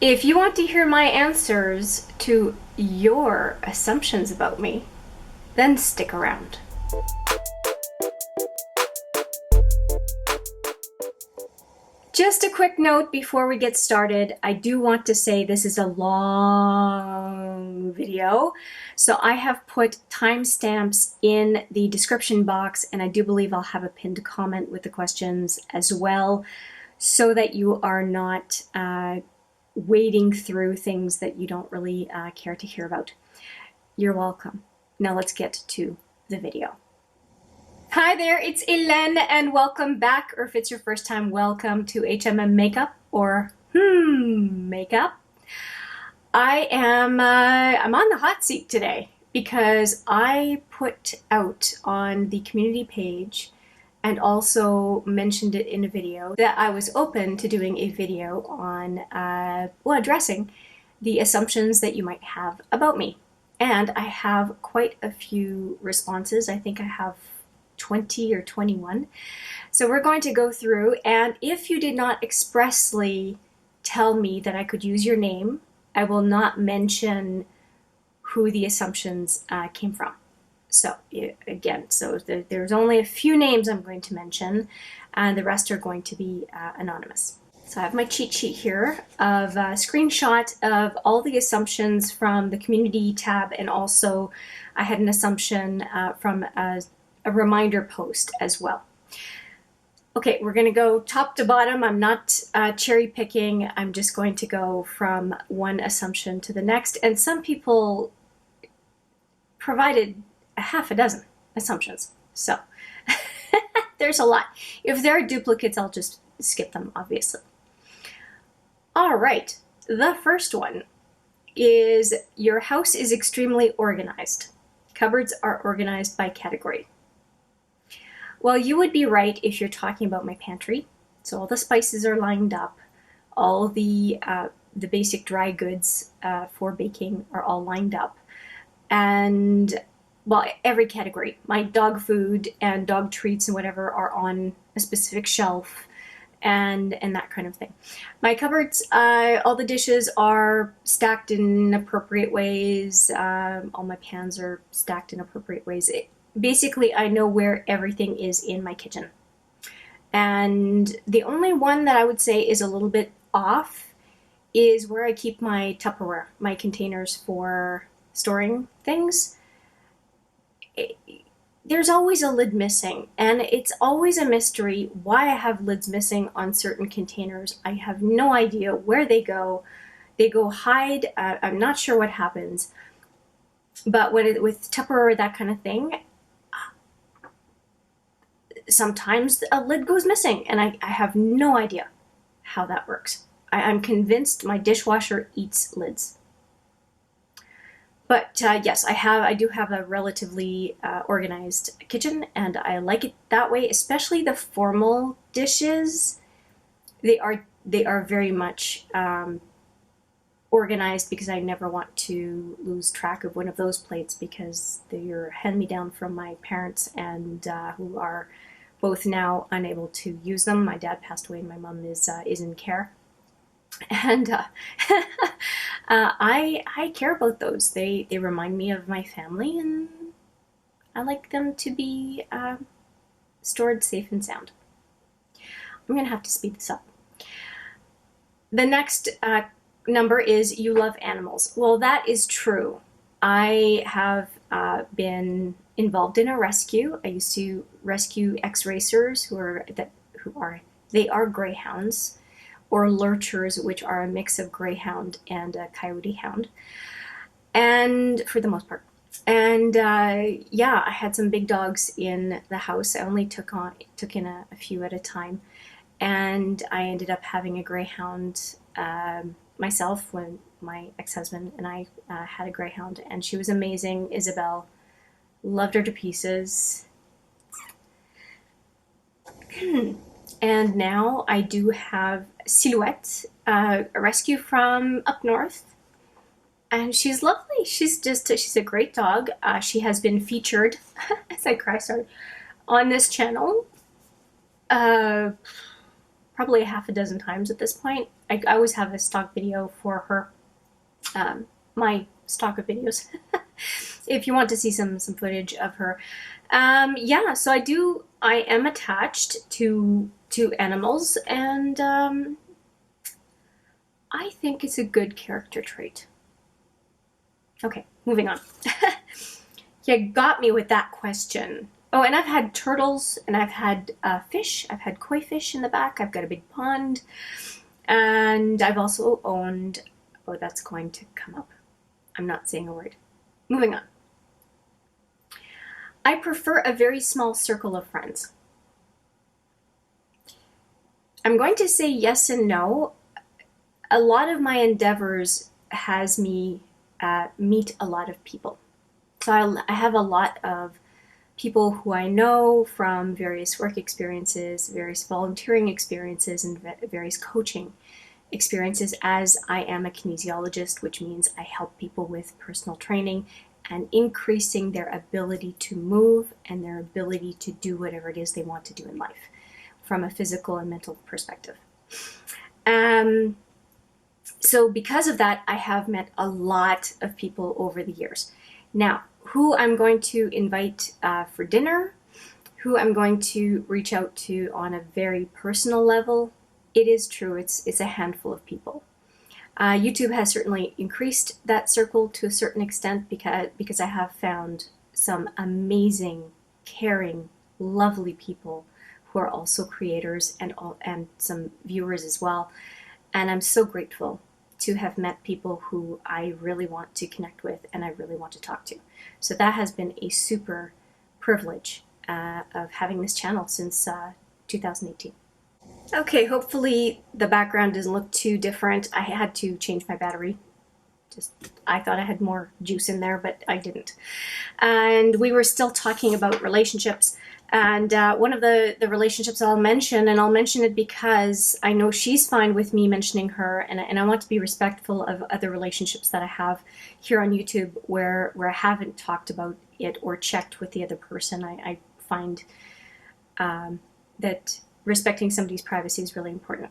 If you want to hear my answers to your assumptions about me, then stick around. Just a quick note before we get started. I do want to say this is a long video, so I have put timestamps in the description box, and I do believe I'll have a pinned comment with the questions as well, so that you are not wading through things that you don't really care to hear about. You're welcome. Now let's get to the video. Hi there, it's Hélène and welcome back, or if it's your first time, welcome to HMM Makeup or Makeup. I'm on the hot seat today because I put out on the community page and also mentioned it in a video that I was open to doing a video on addressing the assumptions that you might have about me. And I have quite a few responses. I think I have 20 or 21. So we're going to go through, and if you did not expressly tell me that I could use your name, I will not mention who the assumptions came from. So again, there's only a few names I'm going to mention, and the rest are going to be anonymous. So I have my cheat sheet here of a screenshot of all the assumptions from the community tab, and also I had an assumption from a reminder post as well. Okay, we're going to go top to bottom. I'm not cherry picking. I'm just going to go from one assumption to the next. And some people provided a half a dozen assumptions. So there's a lot. If there are duplicates, I'll just skip them, obviously. All right, the first one is your house is extremely organized. Cupboards are organized by category. Well, you would be right if you're talking about my pantry. So all the spices are lined up. All the basic dry goods for baking are all lined up. And, well, every category. My dog food and dog treats and whatever are on a specific shelf and that kind of thing. My cupboards, all the dishes are stacked in appropriate ways. All my pans are stacked in appropriate ways. Basically, I know where everything is in my kitchen. And the only one that I would say is a little bit off is where I keep my Tupperware, my containers for storing things. There's always a lid missing, and it's always a mystery why I have lids missing on certain containers. I have no idea where they go. They go hide. I'm not sure what happens. But with Tupperware, that kind of thing, sometimes a lid goes missing, and I have no idea how that works. I'm convinced my dishwasher eats lids. But yes, I do have a relatively organized kitchen, and I like it that way. Especially the formal dishes, they are very much organized, because I never want to lose track of one of those plates, because they're hand-me-down from my parents, and who are both now unable to use them. My dad passed away and my mom is in care. And I care about those. They remind me of my family, and I like them to be stored safe and sound. I'm going to have to speed this up. The next number is you love animals. Well, that is true. I have been involved in a rescue. I used to rescue ex-racers who are greyhounds, or lurchers, which are a mix of greyhound and a coyote hound, and for the most part. And yeah, I had some big dogs in the house. I only took in a few at a time, and I ended up having a greyhound myself when my ex-husband and I had a greyhound, and she was amazing. Isabel, loved her to pieces. And now I do have Silhouette, a rescue from up north, and she's lovely. She's a great dog. She has been featured, as I cry, sorry, on this channel probably a half a dozen times at this point. I always have a stock video for her, my stock of videos, if you want to see some footage of her. Yeah, so I am attached to animals, and I think it's a good character trait. Okay, moving on. You got me with that question. Oh, and I've had turtles, and I've had fish. I've had koi fish in the back. I've got a big pond. And I've also owned... Oh, that's going to come up. I'm not saying a word. Moving on. I prefer a very small circle of friends. I'm going to say yes and no. A lot of my endeavors has me meet a lot of people. So I have a lot of people who I know from various work experiences, various volunteering experiences, and various coaching experiences, as I am a kinesiologist, which means I help people with personal training and increasing their ability to move and their ability to do whatever it is they want to do in life from a physical and mental perspective. So because of that, I have met a lot of people over the years. Now, who I'm going to invite for dinner, who I'm going to reach out to on a very personal level, it is true, it's a handful of people. YouTube has certainly increased that circle to a certain extent because I have found some amazing, caring, lovely people who are also creators and some viewers as well. And I'm so grateful to have met people who I really want to connect with and I really want to talk to. So that has been a super privilege of having this channel since 2018. Okay, hopefully the background doesn't look too different. I had to change my battery. I thought I had more juice in there, but I didn't. And we were still talking about relationships. And one of the relationships I'll mention, and I'll mention it because I know she's fine with me mentioning her, and I want to be respectful of other relationships that I have here on YouTube where I haven't talked about it or checked with the other person. I find that respecting somebody's privacy is really important.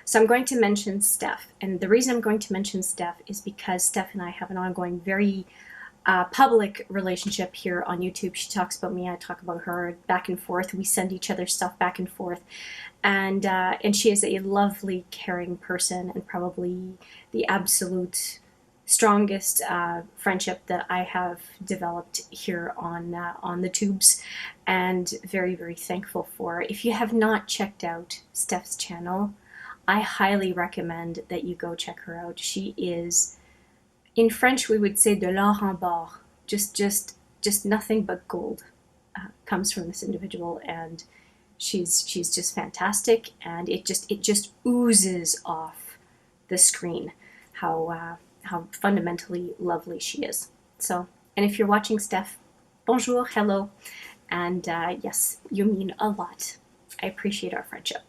So I'm going to mention Steph, and the reason I'm going to mention Steph is because Steph and I have an ongoing, very public relationship here on YouTube. She talks about me, I talk about her, back and forth. We send each other stuff back and forth, and she is a lovely, caring person, and probably the absolute strongest friendship that I have developed here on the tubes, and very, very thankful for. If you have not checked out Steph's channel, I highly recommend that you go check her out. She is, in French we would say de l'or en barre, just nothing but gold comes from this individual, and she's just fantastic, and it just oozes off the screen how fundamentally lovely she is. So, and if you're watching, Steph, bonjour, hello, and yes, you mean a lot. I appreciate our friendship.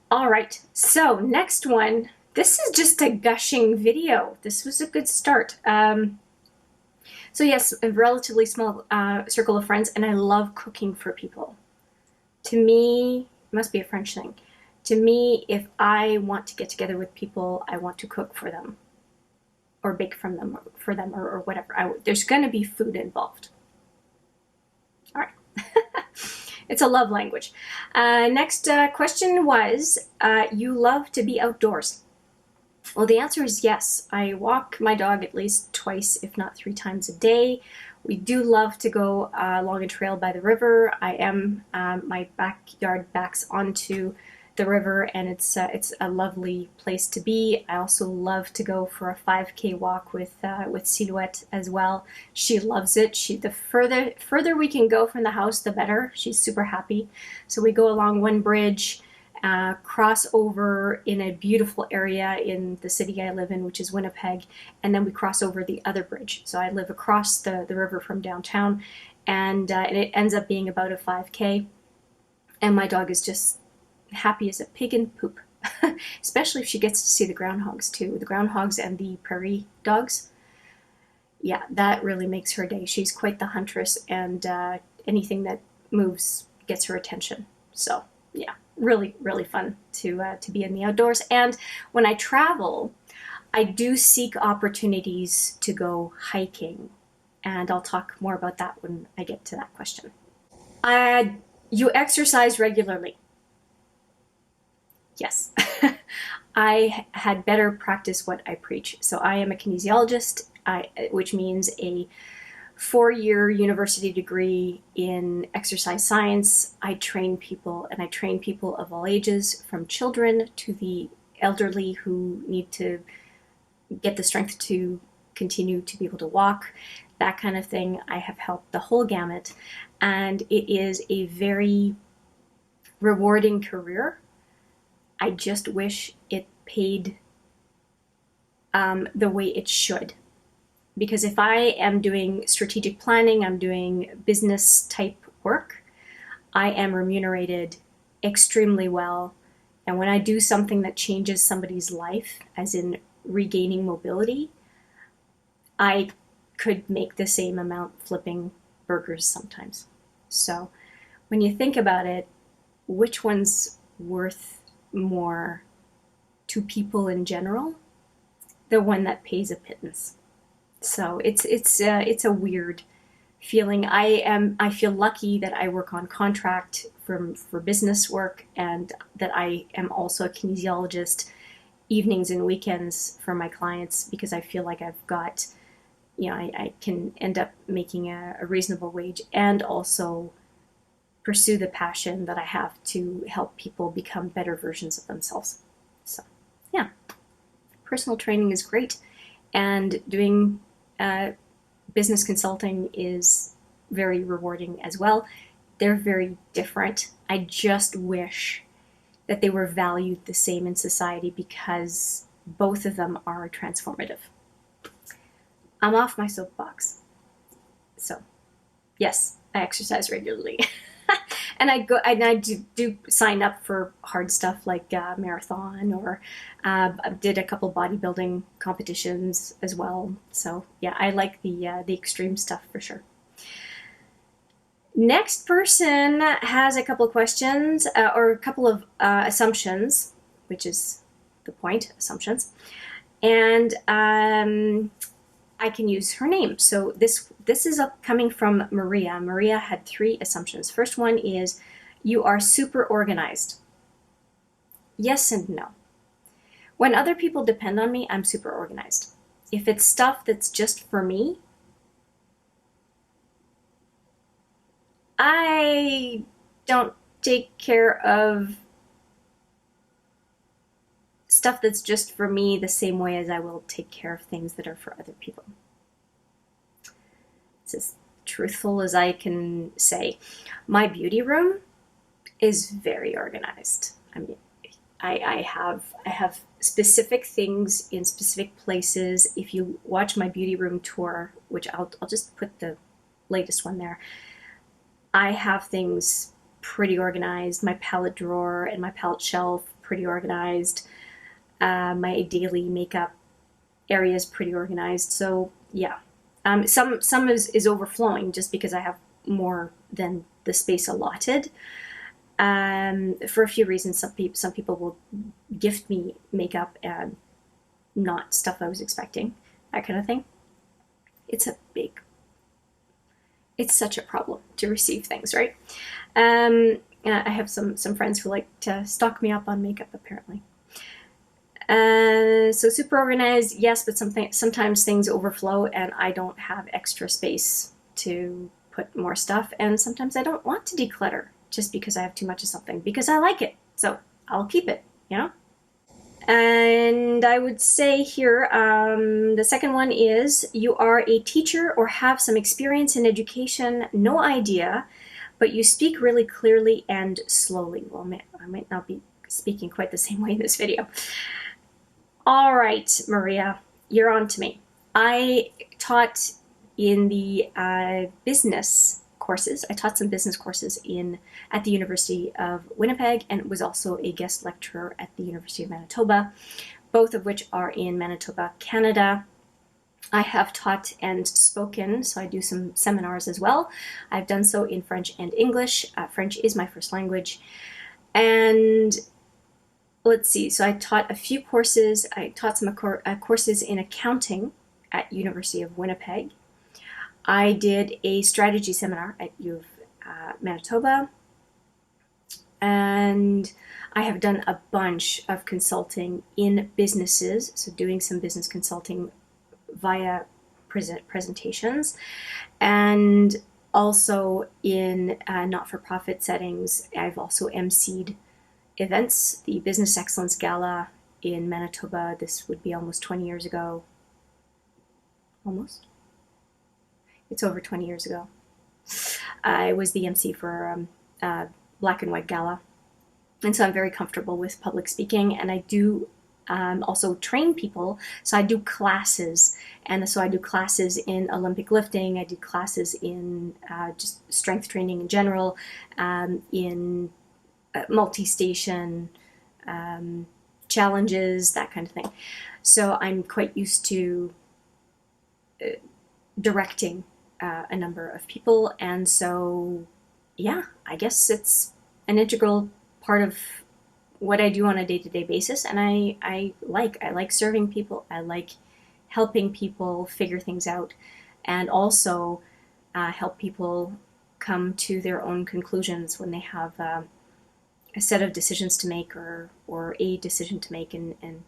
All right, so next one. This is just a gushing video. This was a good start. So yes, a relatively small circle of friends, and I love cooking for people. To me, it must be a French thing. To me, if I want to get together with people, I want to cook for them, or bake for them, or whatever. There's going to be food involved. All right. It's a love language. Next question was, you love to be outdoors. Well, the answer is yes. I walk my dog at least twice, if not 3 times a day. We do love to go along a trail by the river. My backyard backs onto the river, and it's a lovely place to be. I also love to go for a 5K walk with Silhouette as well. She loves it. The further we can go from the house, the better. She's super happy. So we go along one bridge, cross over in a beautiful area in the city I live in, which is Winnipeg, and then we cross over the other bridge. So I live across the river from downtown, and it ends up being about a 5K, and my dog is just happy as a pig in poop, especially if she gets to see the groundhogs too, the groundhogs and the prairie dogs. Yeah, that really makes her day. She's quite the huntress, and anything that moves gets her attention. So yeah, really, really fun to be in the outdoors. And when I travel, I do seek opportunities to go hiking. And I'll talk more about that when I get to that question. You exercise regularly. Yes. I had better practice what I preach. So I am a kinesiologist, which means a 4-year university degree in exercise science. I train people, and I train people of all ages, from children to the elderly who need to get the strength to continue to be able to walk, that kind of thing. I have helped the whole gamut, and it is a very rewarding career. I just wish it paid the way it should. Because if I am doing strategic planning, I'm doing business type work, I am remunerated extremely well. And when I do something that changes somebody's life, as in regaining mobility, I could make the same amount flipping burgers sometimes. So when you think about it, which one's worth more to people in general? The one that pays a pittance. So it's a weird feeling. I feel lucky that I work on contract for business work, and that I am also a kinesiologist evenings and weekends for my clients, because I feel like I've got, I can end up making a reasonable wage and also pursue the passion that I have to help people become better versions of themselves. So yeah, personal training is great, and doing business consulting is very rewarding as well. They're very different. I just wish that they were valued the same in society, because both of them are transformative. I'm off my soapbox. So yes, I exercise regularly. And I do sign up for hard stuff like marathon, or did a couple bodybuilding competitions as well. So yeah, I like the extreme stuff for sure. Next person has a couple of questions, or a couple of assumptions, which is the point, assumptions. And I can use her name. So this is coming from Maria. Maria had 3 assumptions. First one is, you are super organized. Yes and no. When other people depend on me, I'm super organized. If it's stuff that's just for me, I don't take care of stuff that's just for me the same way as I will take care of things that are for other people. It's as truthful as I can say. My beauty room is very organized. I mean, I have specific things in specific places. If you watch my beauty room tour, which I'll just put the latest one there, I have things pretty organized. My palette drawer and my palette shelf, pretty organized. My daily makeup area is pretty organized. So yeah, some is overflowing just because I have more than the space allotted. For a few reasons. Some people will gift me makeup and not stuff I was expecting, that kind of thing. It's such a problem to receive things, right? I have some friends who like to stock me up on makeup, apparently. So super organized, yes, but sometimes things overflow and I don't have extra space to put more stuff, and sometimes I don't want to declutter just because I have too much of something, because I like it, so I'll keep it, And I would say here, the second one is, you are a teacher or have some experience in education, no idea, but you speak really clearly and slowly. Well, I might not be speaking quite the same way in this video. All right, Maria, you're on to me. I taught in the business courses. I taught some business courses at the University of Winnipeg, and was also a guest lecturer at the University of Manitoba, both of which are in Manitoba, Canada. I have taught and spoken, so I do some seminars as well. I've done so in French and English. French is my first language. And let's see, so I taught a few courses. I taught some courses in accounting at University of Winnipeg. I did a strategy seminar at U of Manitoba, and I have done a bunch of consulting in businesses, so doing some business consulting via presentations, and also in not-for-profit settings. I've also emceed events, the Business Excellence Gala in Manitoba. This would be almost 20 years ago. Almost? It's over 20 years ago. I was the MC for Black and White Gala. And so I'm very comfortable with public speaking, and I do also train people. So I do classes, and so I do classes in Olympic lifting. I do classes in just strength training in general, in multi-station challenges, that kind of thing. So I'm quite used to directing a number of people, and so yeah, I guess it's an integral part of what I do on a day-to-day basis, and I like serving people. I like helping people figure things out, and also help people come to their own conclusions when they have a set of decisions to make, or a decision to make, and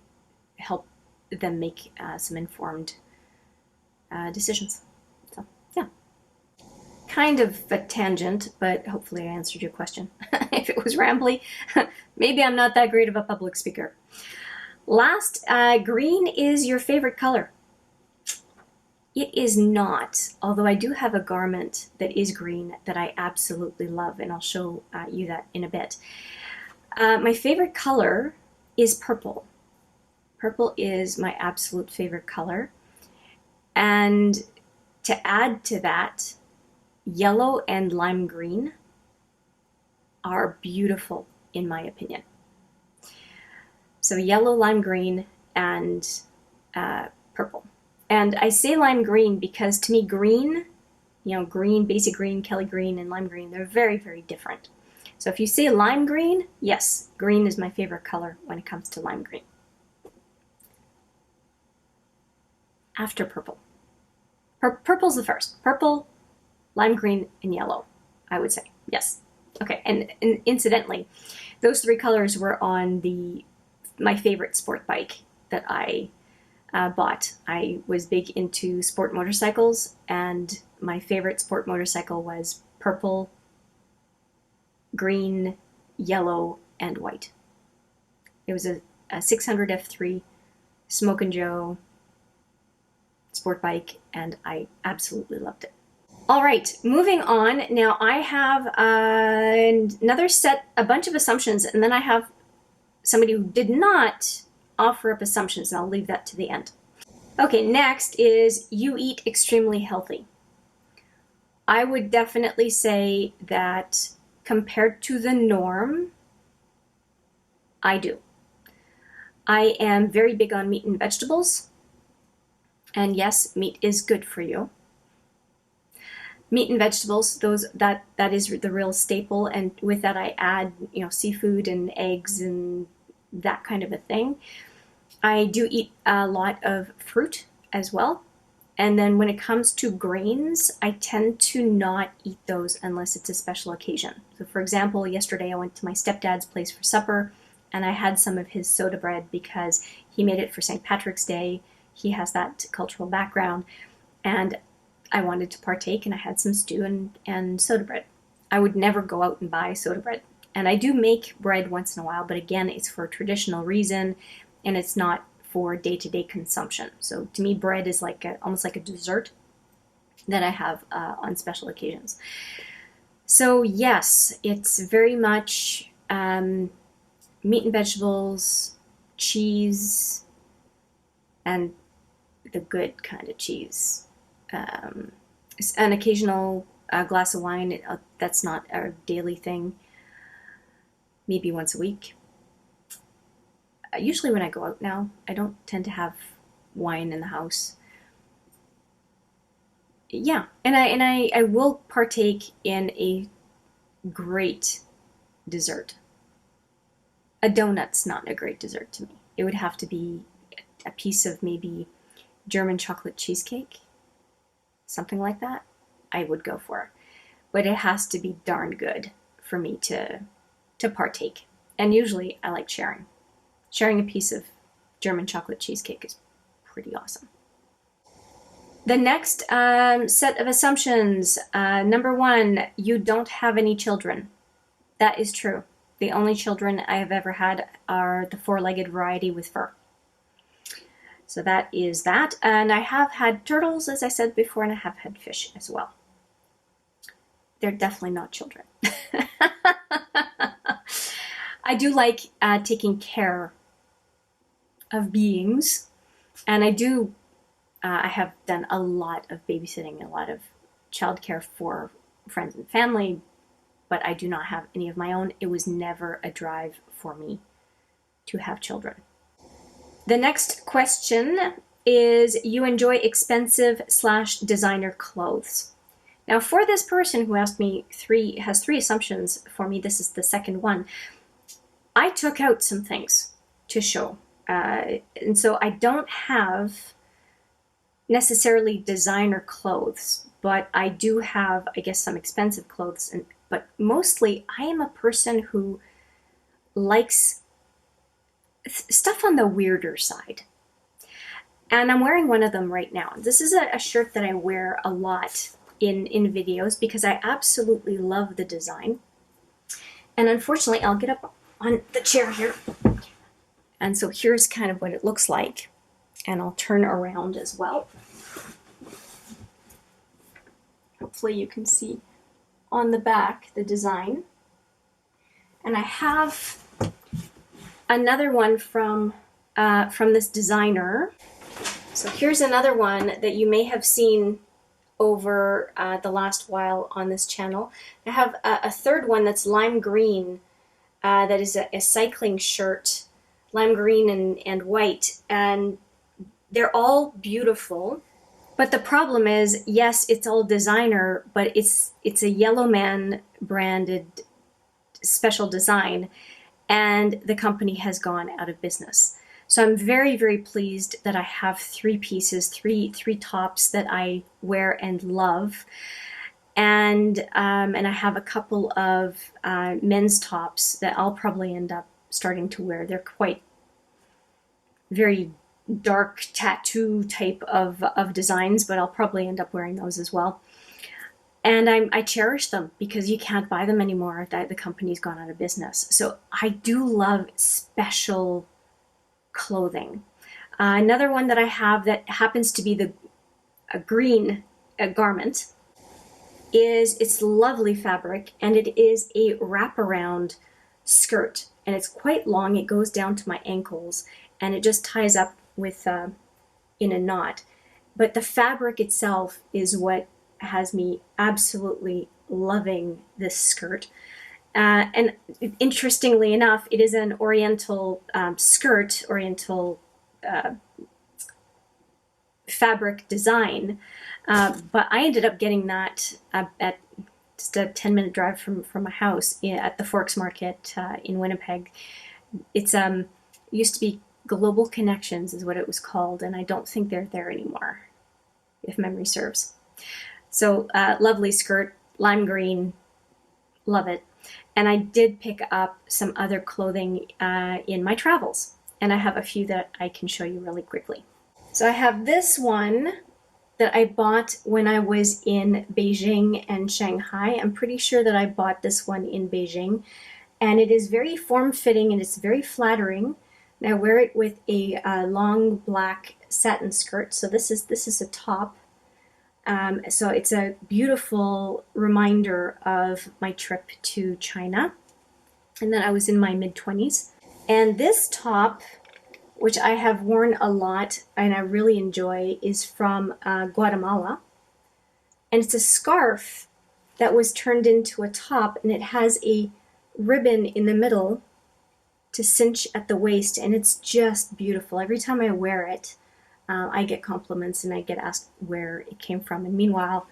help them make some informed decisions. So yeah, kind of a tangent, but hopefully I answered your question. If it was rambly, maybe I'm not that great of a public speaker. Last, green is your favorite color. It is not, although I do have a garment that is green that I absolutely love, and I'll show you that in a bit. My favorite color is purple. Purple is my absolute favorite color. And to add to that, yellow and lime green are beautiful, in my opinion. So yellow, lime green, and purple. And I say lime green because to me green, green, basic green, Kelly green, and lime green, they're very, very different. So if you say lime green, yes, green is my favorite color when it comes to lime green. After purple. Purple's the first. Purple, lime green, and yellow, I would say. Yes. Okay, and incidentally, those three colors were on my favorite sport bike that I bought. I was big into sport motorcycles, and my favorite sport motorcycle was purple, green, yellow, and white. It was a 600 F3 Smoke and Joe sport bike, and I absolutely loved it. All right, moving on. Now I have a bunch of assumptions, and then I have somebody who did not offer up assumptions, and I'll leave that to the end. Okay, next is you eat extremely healthy. I would definitely say that compared to the norm, I do. I am very big on meat and vegetables, and yes, meat is good for you. Meat and vegetables, that is the real staple, and with that I add, seafood and eggs and that kind of a thing. I do eat a lot of fruit as well. And then when it comes to grains, I tend to not eat those unless it's a special occasion. So for example, yesterday I went to my stepdad's place for supper, and I had some of his soda bread because he made it for St. Patrick's Day. He has that cultural background, and I wanted to partake, and I had some stew and soda bread. I would never go out and buy soda bread. And I do make bread once in a while, but again, it's for a traditional reason, and it's not for day-to-day consumption. So to me, bread is almost like a dessert that I have on special occasions. So yes, it's very much meat and vegetables, cheese, and the good kind of cheese. An occasional glass of wine, that's not a daily thing, maybe once a week. Usually when I go out now, I don't tend to have wine in the house. Yeah, and I will partake in a great dessert. a donut's not a great dessert to me. It would have to be a piece of maybe German chocolate cheesecake, something like that, I would go for. But it has to be darn good for me to partake. And usually I like sharing. Sharing a piece of German chocolate cheesecake is pretty awesome. The next set of assumptions. Number one, you don't have any children. That is true. The only children I have ever had are the four-legged variety with fur. So that is that. And I have had turtles, as I said before, and I have had fish as well. They're definitely not children. I do like taking care of beings, and I have done a lot of babysitting, a lot of childcare for friends and family, but I do not have any of my own. It was never a drive for me to have children. The next question is, you enjoy expensive/designer clothes. Now, for this person who asked me has three assumptions for me, this is the second one. I took out some things to show. And so I don't have necessarily designer clothes, but I do have, I guess, some expensive clothes. But mostly I am a person who likes stuff on the weirder side. And I'm wearing one of them right now. This is a shirt that I wear a lot in videos because I absolutely love the design. And unfortunately, I'll get up on the chair here. And so here's kind of what it looks like. And I'll turn around as well. Hopefully you can see on the back the design. And I have another one from this designer. So here's another one that you may have seen over the last while on this channel. I have a third one that's lime green, that is a cycling shirt, lime green and white, and they're all beautiful. But the problem is, yes, it's all designer, but it's a Yellowman branded special design, and the company has gone out of business. So I'm very, very pleased that I have three pieces, three tops that I wear and love. And I have a couple of men's tops that I'll probably end up starting to wear. They're quite very dark tattoo type of designs, but I'll probably end up wearing those as well. And I cherish them because you can't buy them anymore. The company's gone out of business. So I do love special clothing. Another one that I have that happens to be a green garment it's lovely fabric, and it is a wraparound skirt, and it's quite long. It goes down to my ankles, and it just ties up with in a knot. But the fabric itself is what has me absolutely loving this skirt. And interestingly enough, it is an Oriental skirt, Oriental fabric design. But I ended up getting that at just a 10-minute drive from my house at the Forks Market in Winnipeg. It's used to be Global Connections is what it was called, and I don't think they're there anymore, if memory serves. So lovely skirt, lime green, love it. And I did pick up some other clothing in my travels, and I have a few that I can show you really quickly. So I have this one that I bought when I was in Beijing and Shanghai. I'm pretty sure that I bought this one in Beijing, and it is very form-fitting and it's very flattering. And I wear it with a long black satin skirt. So this is a top. So it's a beautiful reminder of my trip to China, and then I was in my mid-20s. And this top, which I have worn a lot and I really enjoy, is from Guatemala. And it's a scarf that was turned into a top, and it has a ribbon in the middle to cinch at the waist, and it's just beautiful. Every time I wear it, I get compliments and I get asked where it came from. And meanwhile,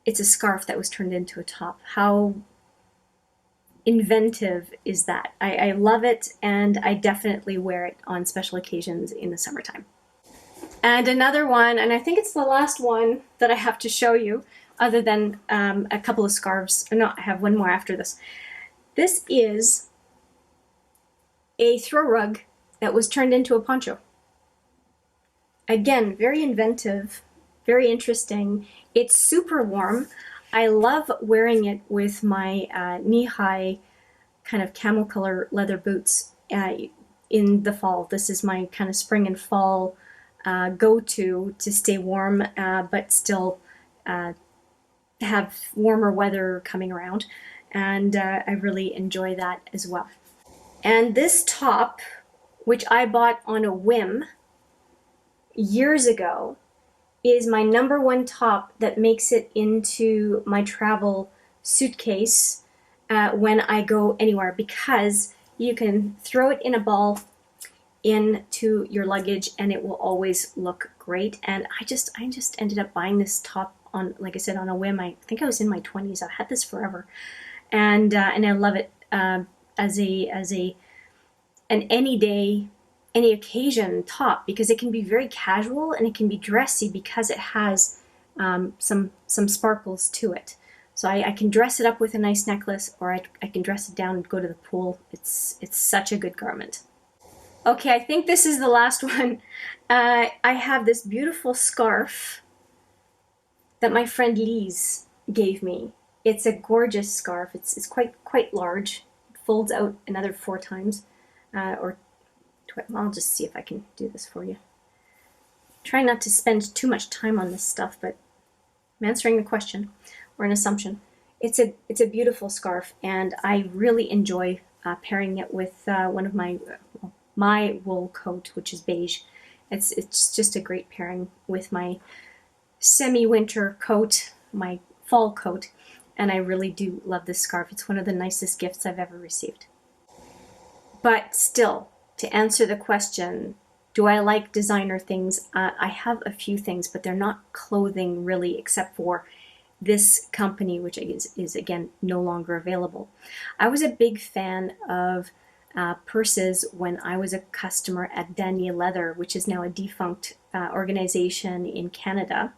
it's a scarf that was turned into a top. How inventive is that. I love it, and I definitely wear it on special occasions in the summertime. And another one, and I think it's the last one that I have to show you, other than a couple of scarves. No, I have one more after this. This is a throw rug that was turned into a poncho. Again, very inventive, very interesting. It's super warm. I love wearing it with my knee-high kind of camel color leather boots in the fall. This is my kind of spring and fall go-to to stay warm, but still have warmer weather coming around. And I really enjoy that as well. And this top, which I bought on a whim years ago, is my #1 top that makes it into my travel suitcase when I go anywhere, because you can throw it in a ball into your luggage and it will always look great. And I just ended up buying this top on, like I said, on a whim. I think I was in my 20s. I've had this forever, and I love it as an any day, any occasion top, because it can be very casual and it can be dressy because it has some sparkles to it. So I can dress it up with a nice necklace, or I can dress it down and go to the pool. It's such a good garment. Okay, I think this is the last one. I have this beautiful scarf that my friend Lise gave me. It's a gorgeous scarf. It's quite large. It folds out another 4 times, I'll just see if I can do this for you. Try not to spend too much time on this stuff, but I'm answering a question or an assumption. It's a beautiful scarf, and I really enjoy pairing it with one of my wool coat, which is beige. It's just a great pairing with my semi-winter coat, my fall coat, and I really do love this scarf. It's one of the nicest gifts I've ever received. But still, to answer the question, do I like designer things? I have a few things, but they're not clothing really, except for this company, which is again no longer available. I was a big fan of purses when I was a customer at Danier Leather, which is now a defunct organization in Canada.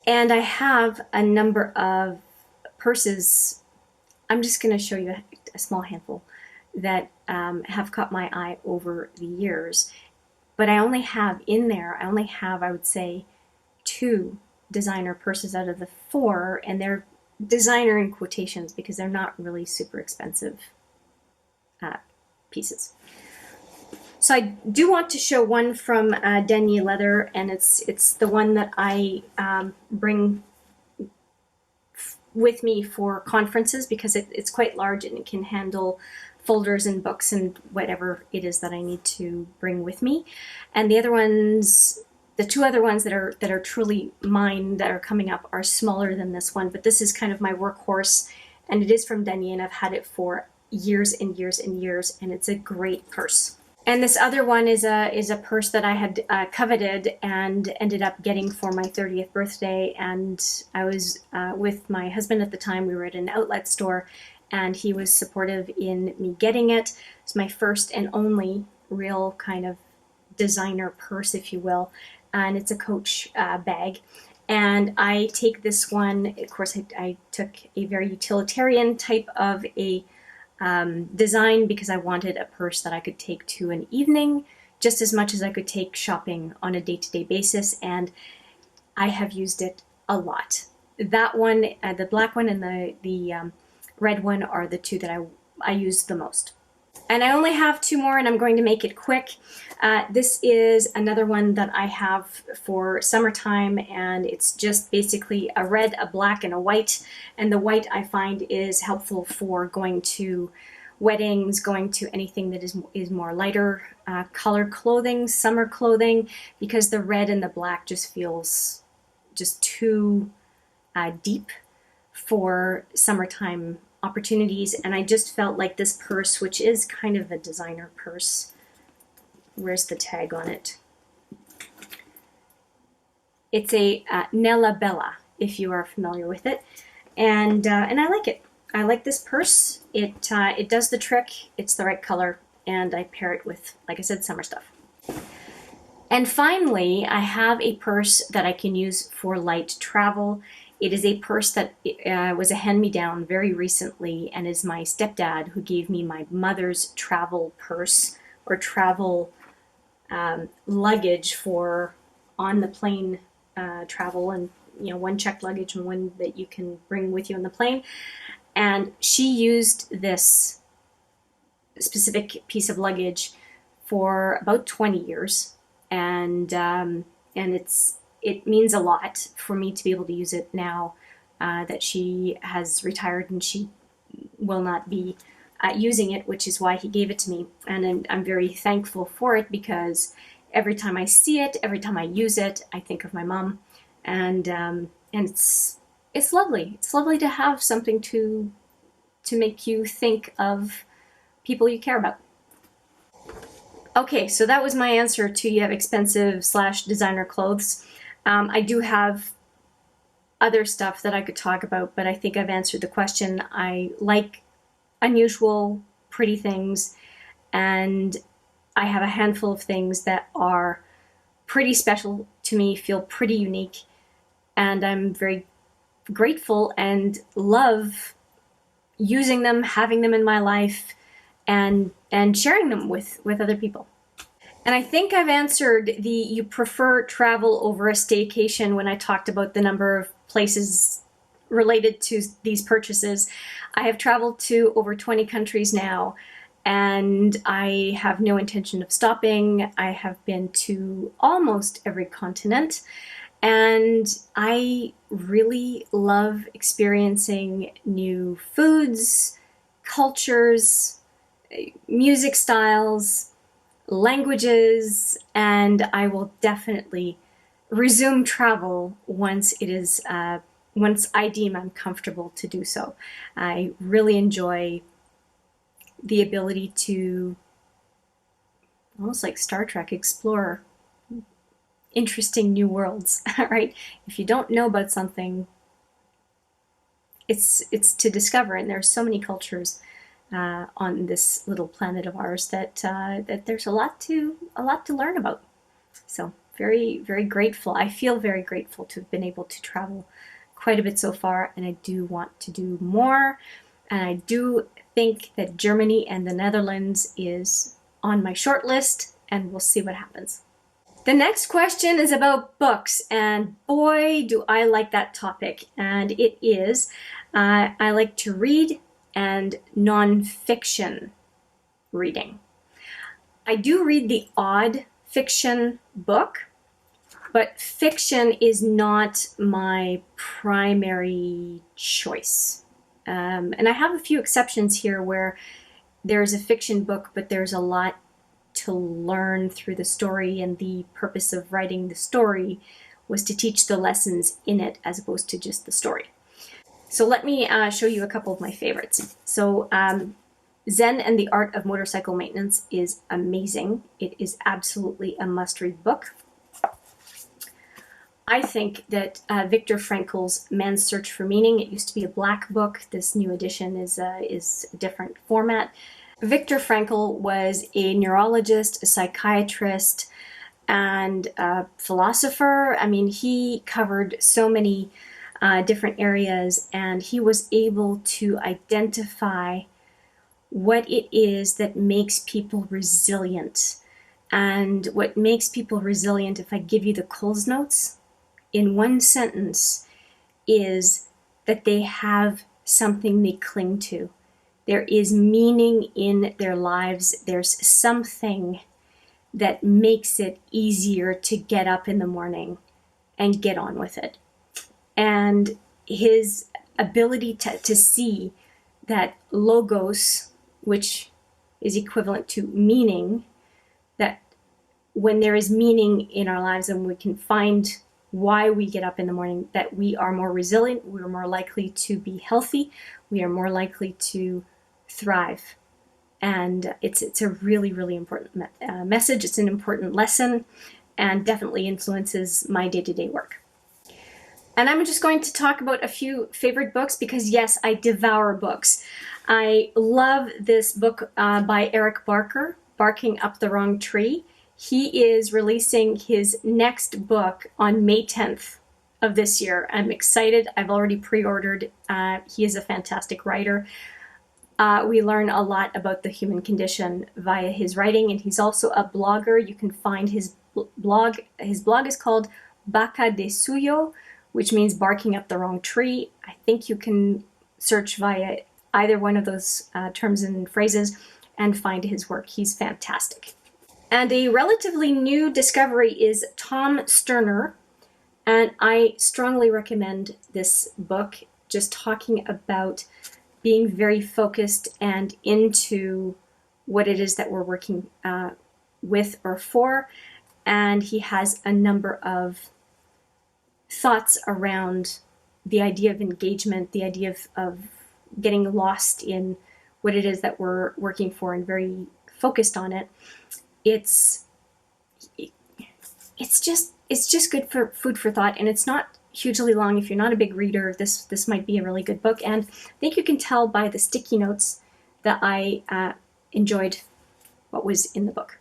And I have a number of purses. I'm just going to show you a small handful that have caught my eye over the years. But I only have, I would say, 2 designer purses out of the 4, and they're designer in quotations because they're not really super expensive pieces. So I do want to show one from Danier Leather, and it's the one that I bring with me for conferences because it's quite large and it can handle folders and books and whatever it is that I need to bring with me. And the other ones, the 2 other ones that are truly mine that are coming up are smaller than this one, but this is kind of my workhorse, and it is from Danier, and I've had it for years and years and years, and it's a great purse. And this other one is a purse that I had coveted and ended up getting for my 30th birthday, and I was with my husband at the time. We were at an outlet store, and he was supportive in me getting it. It's my first and only real kind of designer purse, if you will, and it's a Coach bag. And I take this one, of course, I took a very utilitarian type of a design because I wanted a purse that I could take to an evening just as much as I could take shopping on a day-to-day basis, and I have used it a lot. That one, the black one, and the red one are the 2 that I use the most. And I only have 2 more, and I'm going to make it quick. This is another one that I have for summertime, and it's just basically a red, a black, and a white. And the white I find is helpful for going to weddings, going to anything that is more lighter color clothing, summer clothing, because the red and the black just feels just too deep for summertime opportunities. And I just felt like this purse, which is kind of a designer purse, where's the tag on it? It's a Nella Bella, if you are familiar with it, and I like it. I like this purse. It does the trick. It's the right color, and I pair it with, like I said, summer stuff. And finally, I have a purse that I can use for light travel. It is a purse that was a hand-me-down very recently, and is my stepdad who gave me my mother's travel purse or travel luggage for on the plane travel, and one checked luggage and one that you can bring with you on the plane. And she used this specific piece of luggage for about 20 years, and it means a lot for me to be able to use it now that she has retired and she will not be using it, which is why he gave it to me. And I'm very thankful for it, because every time I see it, every time I use it, I think of my mom, and it's lovely. It's lovely to have something to make you think of people you care about. Okay, so that was my answer to you have expensive / designer clothes. I do have other stuff that I could talk about, but I think I've answered the question. I like unusual, pretty things, and I have a handful of things that are pretty special to me, feel pretty unique, and I'm very grateful and love using them, having them in my life, and sharing them with other people. And I think I've answered you prefer travel over a staycation when I talked about the number of places related to these purchases. I have traveled to over 20 countries now, and I have no intention of stopping. I have been to almost every continent, and I really love experiencing new foods, cultures, music styles, languages, and I will definitely resume travel once I deem I'm comfortable to do so. I really enjoy the ability to, almost like Star Trek, explore interesting new worlds, right? If you don't know about something, it's to discover, and there's so many cultures on this little planet of ours that there's a lot to learn about. So very, very grateful. I feel very grateful to have been able to travel quite a bit so far, and I do want to do more. And I do think that Germany and the Netherlands is on my short list, and we'll see what happens. The next question is about books, and boy, do I like that topic. And it is, I like to read and nonfiction reading. I do read the odd fiction book, but fiction is not my primary choice. And I have a few exceptions here where there's a fiction book, but there's a lot to learn through the story, and the purpose of writing the story was to teach the lessons in it as opposed to just the story. So let me show you a couple of my favorites. So Zen and the Art of Motorcycle Maintenance is amazing. It is absolutely a must-read book. I think that Viktor Frankl's Man's Search for Meaning, it used to be a black book. This new edition is a different format. Viktor Frankl was a neurologist, a psychiatrist, and a philosopher. I mean, he covered so many different areas, and he was able to identify what it is that makes people resilient. And what makes people resilient, if I give you the Coles Notes, in one sentence, is that they have something they cling to. There is meaning in their lives. There's something that makes it easier to get up in the morning and get on with it. And his ability to see that logos, which is equivalent to meaning, that when there is meaning in our lives and we can find why we get up in the morning, that we are more resilient, we are more likely to be healthy, we are more likely to thrive. And it's a really, really important message. It's an important lesson, and definitely influences my day-to-day work. And I'm just going to talk about a few favorite books because, yes, I devour books. I love this book by Eric Barker, Barking Up the Wrong Tree. He is releasing his next book on May 10th of this year. I'm excited. I've already pre-ordered. He is a fantastic writer. We learn a lot about the human condition via his writing, and he's also a blogger. You can find his blog. His blog is called Baka de Suyo, which means barking up the wrong tree. I think you can search via either one of those terms and phrases and find his work. He's fantastic. And a relatively new discovery is Tom Sterner, and I strongly recommend this book, just talking about being very focused and into what it is that we're working with or for. And he has a number of thoughts around the idea of engagement, the idea of getting lost in what it is that we're working for and very focused on it. It's just good for food for thought, and it's not hugely long. If you're not a big reader, this might be a really good book. And I think you can tell by the sticky notes that I enjoyed what was in the book.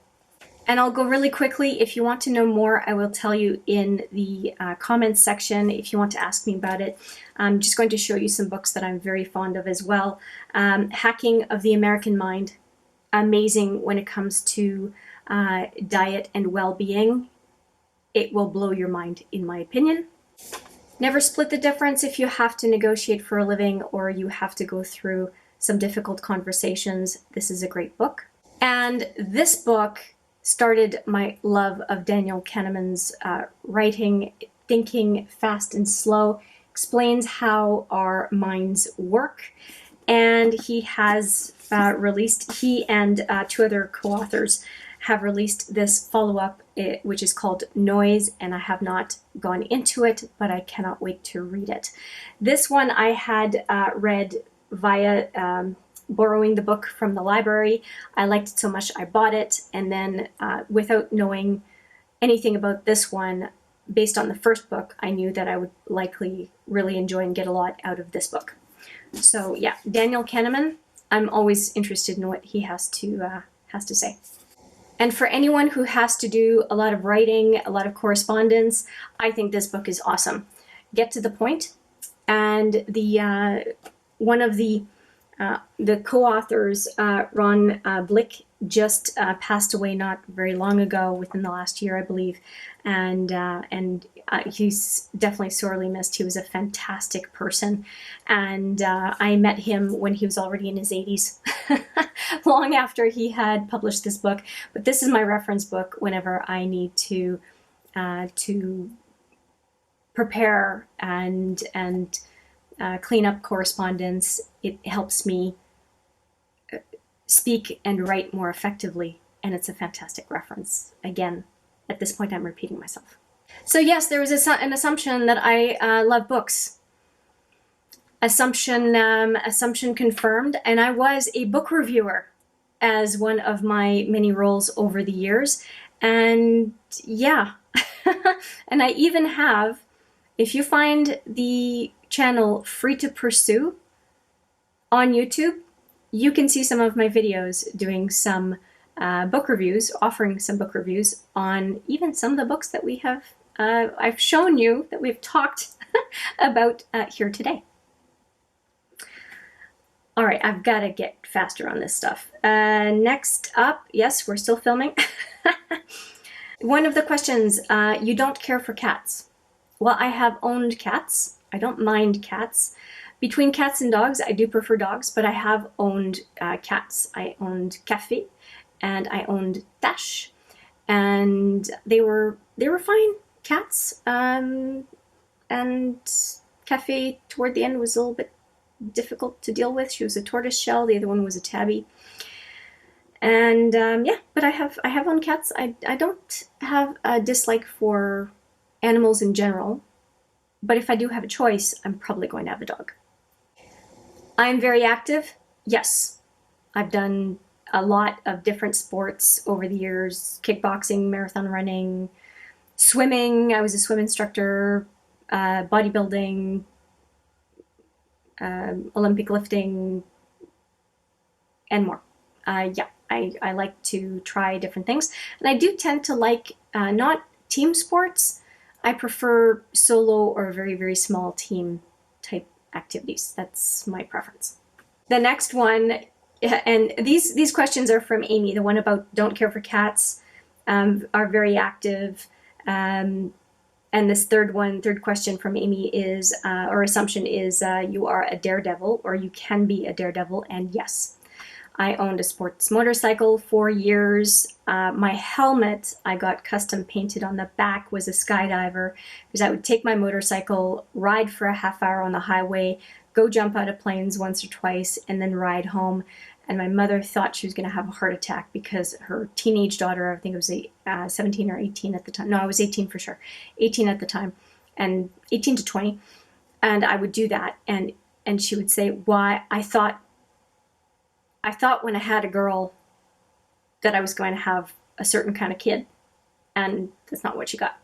And I'll go really quickly. If you want to know more, I will tell you in the comments section if you want to ask me about it. I'm just going to show you some books that I'm very fond of as well. Hacking of the American Mind, amazing when it comes to diet and well-being. It will blow your mind, in my opinion. Never Split the Difference if you have to negotiate for a living or you have to go through some difficult conversations. This is a great book. And this book started my love of Daniel Kahneman's writing. Thinking Fast and Slow explains how our minds work. And he has released, he and two other co-authors have released this follow-up, which is called Noise, and I have not gone into it, but I cannot wait to read it. This one I had read via borrowing the book from the library. I liked it so much I bought it, and then without knowing anything about this one, based on the first book, I knew that I would likely really enjoy and get a lot out of this book. So yeah, Daniel Kahneman, I'm always interested in what he has to say. And for anyone who has to do a lot of writing, a lot of correspondence, I think this book is awesome. Get to the point. And the one of the co-authors, Ron Blick, just passed away not very long ago, within the last year, I believe, and he's definitely sorely missed. He was a fantastic person, and I met him when he was already in his 80s, long after he had published this book. But this is my reference book whenever I need to prepare and clean up correspondence. It helps me speak and write more effectively, and it's a fantastic reference. Again, at this point I'm repeating myself. So yes, there was an assumption that I love books. Assumption confirmed, and I was a book reviewer as one of my many roles over the years. And yeah, and I even have, if you find the channel Free to Pursue on YouTube, you can see some of my videos doing some book reviews, offering some book reviews on even some of the books that we have, I've shown you, that we've talked about here today. All right, I've got to get faster on this stuff. Next up, yes, we're still filming. One of the questions, you don't care for cats. Well, I have owned cats. I don't mind cats. Between cats and dogs, I do prefer dogs, but I have owned cats. I owned Café, and I owned Dash, and they were fine cats. And Café toward the end was a little bit difficult to deal with. She was a tortoise shell. The other one was a tabby. And yeah, but I have owned cats. I don't have a dislike for animals in general, but if I do have a choice, I'm probably going to have a dog. I'm very active. Yes, I've done a lot of different sports over the years: kickboxing, marathon running, swimming. I was a swim instructor, bodybuilding, Olympic lifting, and more. Yeah, I like to try different things. And I do tend to like not team sports. I prefer solo or very, very small team type activities. That's my preference. The next one, and these questions are from Amy. The one about don't care for cats, are very active. And this third question from Amy is, or assumption is, you are a daredevil, or you can be a daredevil, and yes. I owned a sports motorcycle for years. My helmet I got custom painted on the back was a skydiver, because I would take my motorcycle, ride for a half hour on the highway, go jump out of planes once or twice, and then ride home. And my mother thought she was going to have a heart attack because her teenage daughter, I think it was 17 or 18 at the time. No, I was 18 for sure. 18 at the time, and 18 to 20. And I would do that. And she would say, why? I thought when I had a girl that I was going to have a certain kind of kid, and that's not what she got.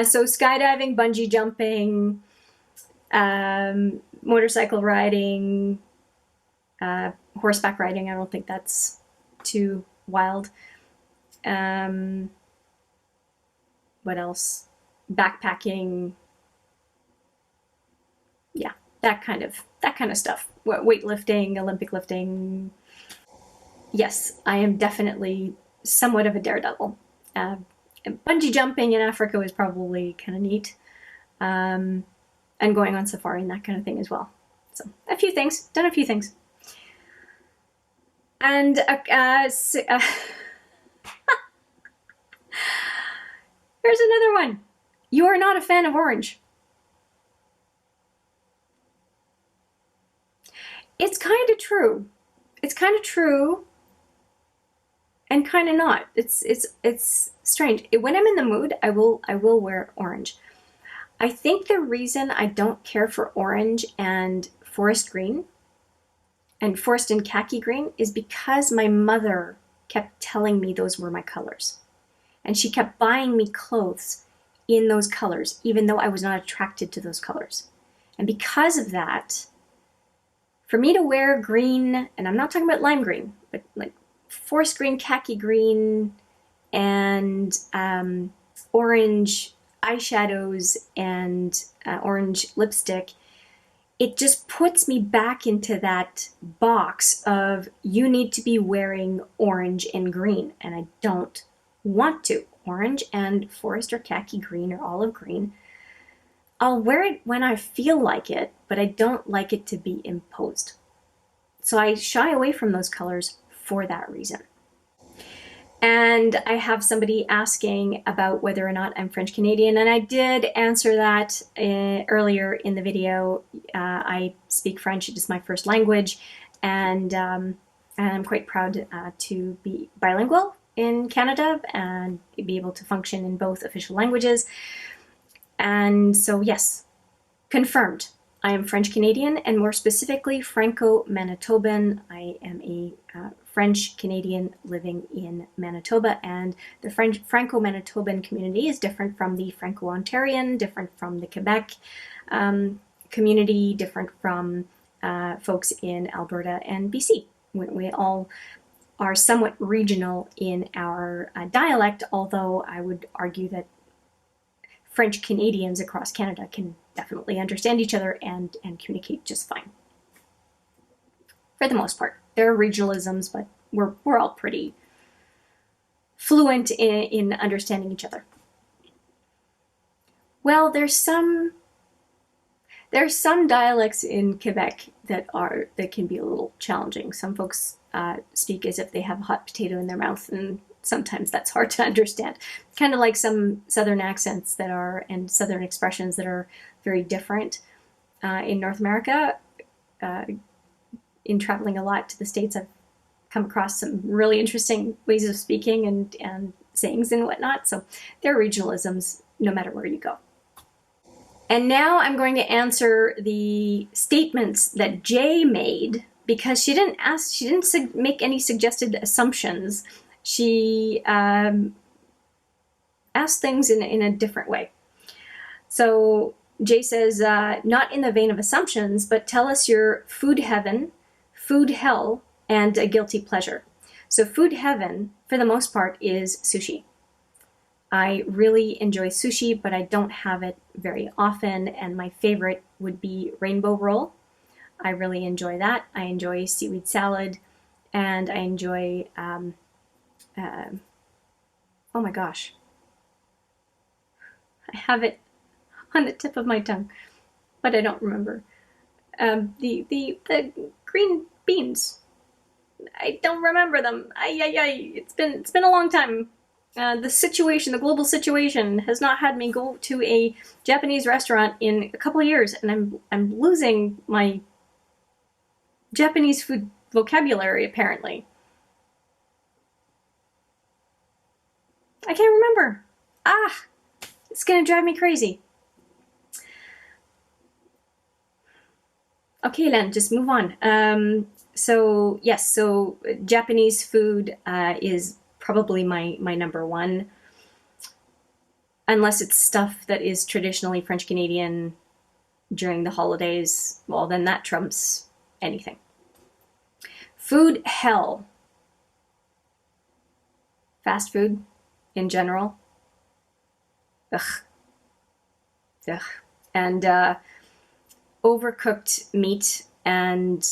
So skydiving, bungee jumping, motorcycle riding, horseback riding, I don't think that's too wild. What else? Backpacking. Yeah, that kind of stuff. Weightlifting, Olympic lifting. Yes, I am definitely somewhat of a daredevil. Bungee jumping in Africa was probably kind of neat. And going on safari and that kind of thing as well. So done a few things. And here's another one. You are not a fan of orange. It's kind of true. It's kind of true and kind of not. It's strange. When I'm in the mood, I will wear orange. I think the reason I don't care for orange and forest green and forest and khaki green is because my mother kept telling me those were my colors. And she kept buying me clothes in those colors, even though I was not attracted to those colors. And because of that, for me to wear green, and I'm not talking about lime green, but like forest green, khaki green, and orange eyeshadows and orange lipstick, it just puts me back into that box of you need to be wearing orange and green, and I don't want to. Orange and forest or khaki green or olive green, I'll wear it when I feel like it, but I don't like it to be imposed. So I shy away from those colors for that reason. And I have somebody asking about whether or not I'm French Canadian, and I did answer that earlier in the video. I speak French, it is my first language, and I'm quite proud to be bilingual in Canada and be able to function in both official languages. And so yes, confirmed. I am French Canadian, and more specifically Franco-Manitoban. I am a French Canadian living in Manitoba, and the Franco-Manitoban community is different from the Franco-Ontarian, different from the Quebec community, different from folks in Alberta and BC. We all are somewhat regional in our dialect, although I would argue that French Canadians across Canada can definitely understand each other and communicate just fine. For the most part. There are regionalisms, but we're all pretty fluent in understanding each other. Well, there's some dialects in Quebec that can be a little challenging. Some folks speak as if they have a hot potato in their mouth, and sometimes that's hard to understand. Kind of like some southern accents and southern expressions that are very different in North America. In traveling a lot to the States, I've come across some really interesting ways of speaking and sayings and whatnot. So there are regionalisms no matter where you go. And now I'm going to answer the statements that Jay made, because she didn't make any suggested assumptions. She asked things in a different way. So Jay says, not in the vein of assumptions, but tell us your food heaven, food hell, and a guilty pleasure. So food heaven, for the most part, is sushi. I really enjoy sushi, but I don't have it very often, and my favorite would be rainbow roll. I really enjoy that. I enjoy seaweed salad, and I enjoy, oh my gosh, I have it on the tip of my tongue, but I don't remember. The green beans. I don't remember them. It's been a long time. The global situation has not had me go to a Japanese restaurant in a couple of years, and I'm losing my Japanese food vocabulary, apparently. I can't remember. It's gonna drive me crazy. Okay, Len, just move on. So yes, so Japanese food is probably my number one, unless it's stuff that is traditionally French Canadian during the holidays. Well, then that trumps anything. Food hell. Fast food in general. Ugh. And overcooked meat and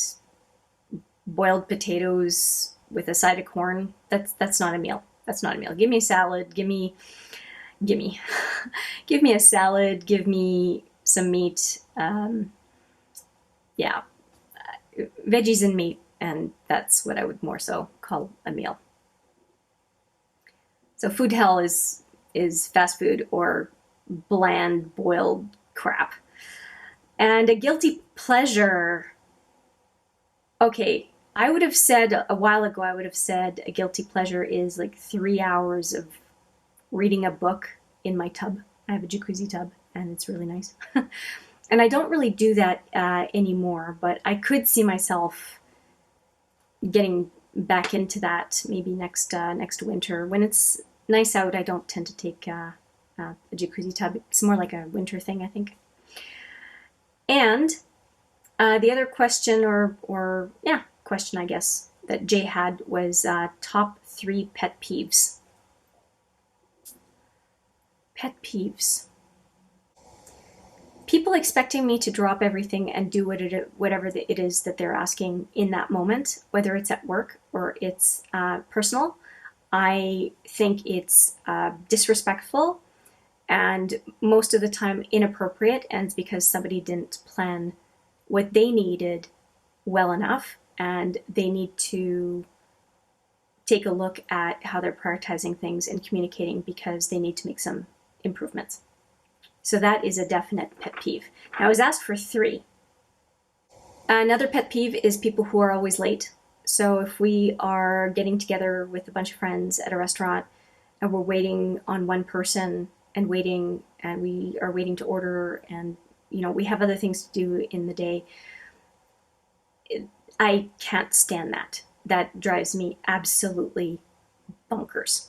boiled potatoes with a side of corn. That's not a meal. That's not a meal. Give me a salad. Give me a salad. Give me some meat. Yeah, veggies and meat, and that's what I would more so call a meal. So food hell is fast food or bland boiled crap. And a guilty pleasure. Okay, I would have said a while ago, I would have said a guilty pleasure is like 3 hours of reading a book in my tub. I have a jacuzzi tub, and it's really nice. And I don't really do that anymore, but I could see myself getting back into that maybe next winter. When it's nice out, I don't tend to take a jacuzzi tub. It's more like a winter thing, I think. And the other question, question I guess, that Jay had was top 3 pet peeves. Pet peeves. People expecting me to drop everything and do whatever it is that they're asking in that moment, whether it's at work or it's personal. I think it's disrespectful and most of the time inappropriate, and it's because somebody didn't plan what they needed well enough, and they need to take a look at how they're prioritizing things and communicating because they need to make some improvements. So that is a definite pet peeve. Now I was asked for 3. Another pet peeve is people who are always late. So if we are getting together with a bunch of friends at a restaurant and we're waiting on one person and we are waiting to order, and we have other things to do in the day, I can't stand that. That drives me absolutely bonkers.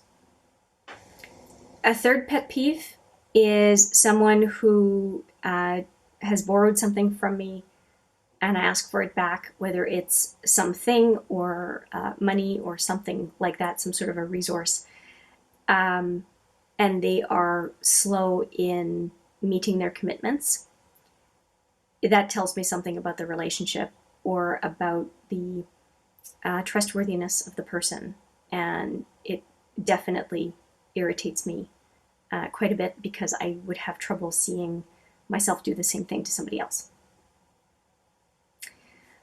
A third pet peeve is someone who has borrowed something from me and I ask for it back, whether it's something or money or something like that, some sort of a resource, and they are slow in meeting their commitments. That tells me something about the relationship or about the trustworthiness of the person, and it definitely irritates me quite a bit because I would have trouble seeing myself do the same thing to somebody else.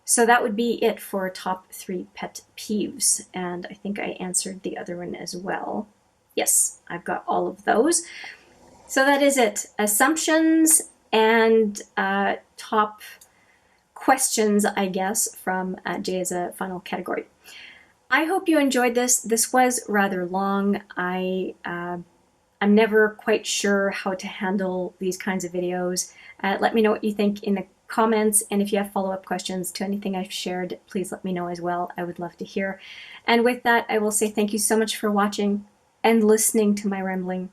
So that would be it for top 3 pet peeves, and I think I answered the other one as well. Yes, I've got all of those. So that is it. Assumptions and top questions, I guess, from Jay as a final category. I hope you enjoyed this. This was rather long. I'm never quite sure how to handle these kinds of videos. Let me know what you think in the comments, and if you have follow-up questions to anything I've shared, please let me know as well. I would love to hear. And with that, I will say thank you so much for watching and listening to my rambling.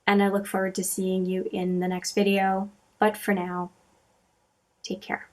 and I look forward to seeing you in the next video. But for now, take care.